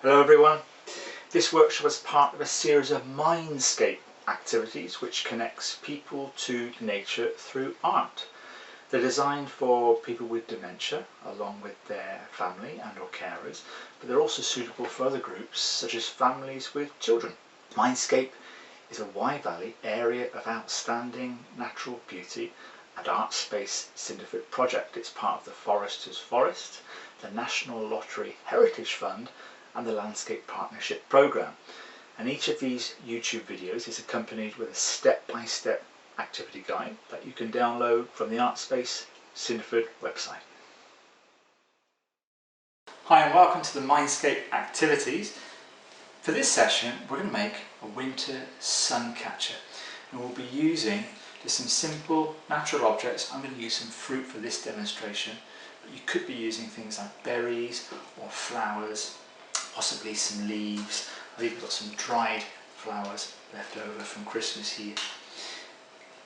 Hello everyone. This workshop is part of a series of mindscape activities which connects people to nature through art. They're designed for people with dementia along with their family and or carers, but they're also suitable for other groups such as families with children. Mindscape is a Wye Valley area of outstanding natural beauty and Artspace Cinderford project. It's part of the Foresters Forest, the National Lottery Heritage Fund and the Landscape Partnership Programme. And each of these YouTube videos is accompanied with a step-by-step activity guide that you can download from the Artspace Cinderford website. Hi and welcome to the Mindscape activities. For this session we're going to make a winter sun catcher, and we'll be using just some simple natural objects. I'm going to use some fruit for this demonstration, but you could be using things like berries or flowers, possibly some leaves. I've even got some dried flowers left over from Christmas here.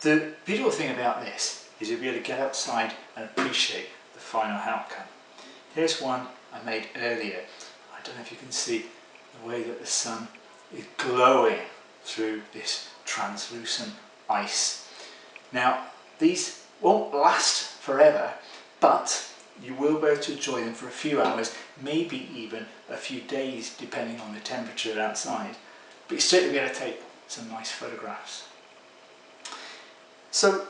The beautiful thing about this is you'll be able to get outside and appreciate the final outcome. Here's one I made earlier. I don't know if you can see the way that the sun is glowing through this translucent ice. Now these won't last forever, but you will be able to enjoy them for a few hours, maybe even a few days depending on the temperature outside, but you're certainly going to take some nice photographs. So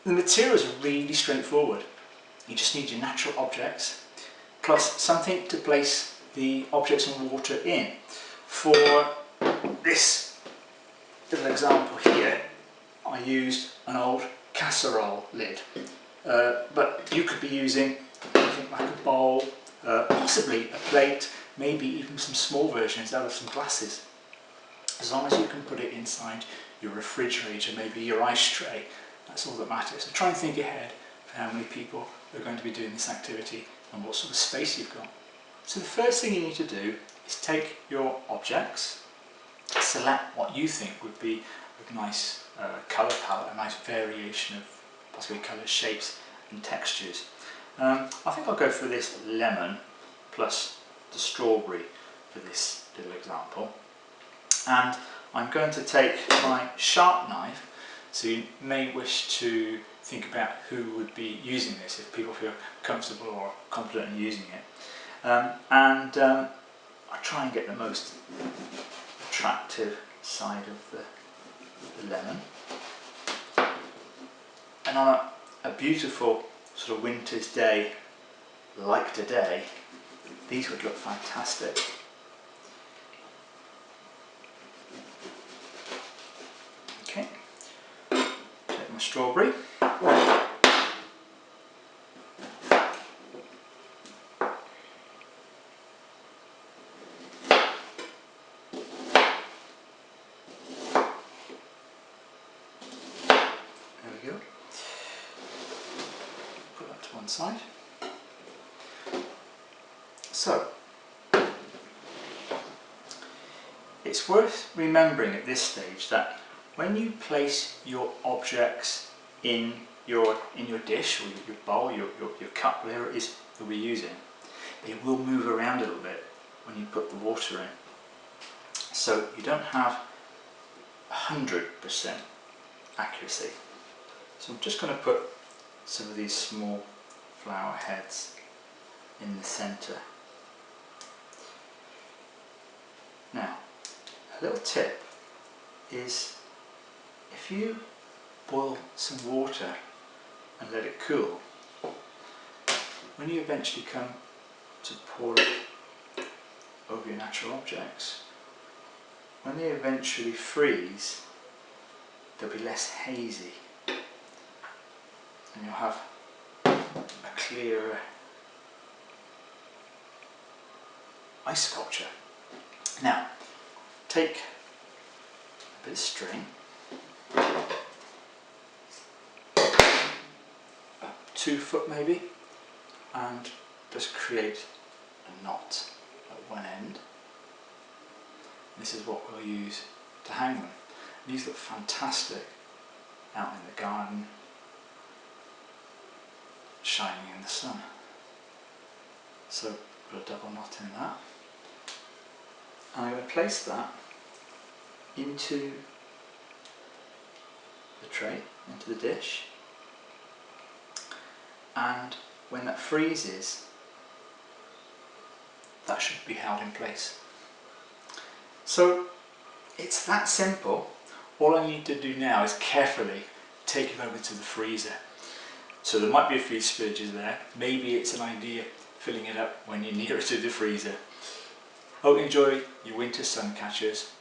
the materials are really straightforward. You just need your natural objects plus something to place the objects in water in. For this little example here I used an old casserole lid, but you could be using anything like a bowl, possibly a plate, maybe even some small versions out of some glasses. As long as you can put it inside your refrigerator, maybe your ice tray, that's all that matters. So try and think ahead for how many people are going to be doing this activity and what sort of space you've got. So the first thing you need to do is take your objects, select what you think would be a nice colour palette, a nice variation of possibly colours, shapes and textures. I think I'll go for this lemon plus the strawberry for this little example, and I'm going to take my sharp knife, so you may wish to think about who would be using this if people feel comfortable or confident in using it, I'll try and get the most attractive side of the lemon, and on a beautiful sort of winter's day like today, these would look fantastic. Okay, take my strawberry. There we go. Put that to one side. So, it's worth remembering at this stage that when you place your objects in your dish or your bowl, your cup, whatever it is you'll be using, they will move around a little bit when you put the water in. So you don't have 100% accuracy. So I'm just going to put some of these small flower heads in the centre. Now, a little tip is if you boil some water and let it cool, when you eventually come to pour it over your natural objects, when they eventually freeze, they'll be less hazy and you'll have a clearer ice sculpture. Now, take a bit of string, about 2 foot maybe, and just create a knot at one end. This is what we'll use to hang them. These look fantastic out in the garden, shining in the sun. So put a double knot in that. And I'm going to place that into the tray, into the dish, and when that freezes, that should be held in place. So it's that simple. All I need to do now is carefully take it over to the freezer. So there might be a few spillages there. Maybe it's an idea filling it up when you're nearer to the freezer. Hope you enjoy your winter sun catchers.